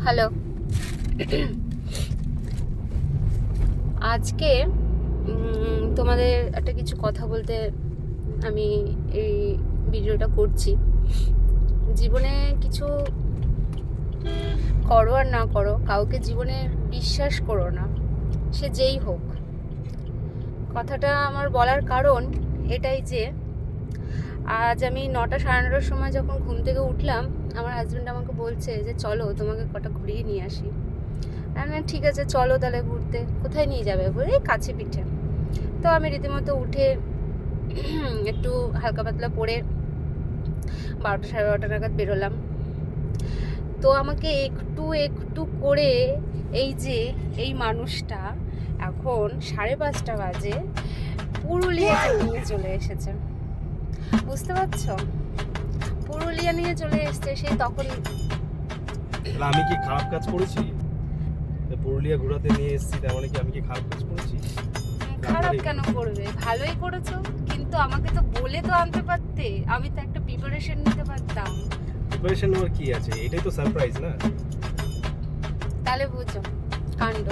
Hello. আজকে তোমাদের একটা কিছু কথা বলতে আমি এই ভিডিওটা করছি। জীবনে কিছু করো আর না করো, কাউকে জীবনে বিশ্বাস করো না, সে যেই হোক। কথাটা আমার বলার কারণ এটাই যে আজ আমি 9টা সাড়ে 9টার সময় যখন ঘুম থেকে উঠলাম, আমার হাজব্যান্ড আমাকে বলছে যে চলো তোমাকে কটা ঘুরিয়ে নিয়ে আসি। আমি বললাম, ঠিক আছে চলো তাহলে ঘুরতে। কোথায় নিয়ে যাবে? বলে কাছে পিঠে। তো আমি রীতিমতো উঠে একটু হালকা পাতলা পরে 12টা সাড়ে 12টা নাগাদ বেরোলাম। তো আমাকে একটু একটু করে এই মানুষটা এখন 5:30 বাজে পুরুলিয়াতে নিয়ে চলে এসেছে। বুঝতে পারছো? পুরুলিয়া নিয়ে চলে এসেছে সেই তখন। আমি কি খারাপ কাজ করেছি? পুরুলিয়া ঘোরাতে নিয়ে এসেছি, তার মানে কি আমি কি খারাপ কাজ করেছি? খারাপ কেন করবে? ভালোই করেছো, কিন্তু আমাকে তো বলে তো আনতে পারতে, আমি তো একটা প্রিপারেশন নিতে পারতাম। প্রিপারেশন নেওয়ার কি আছে? এটাই তো সারপ্রাইজ না? তাহলে বুঝো কাণ্ড।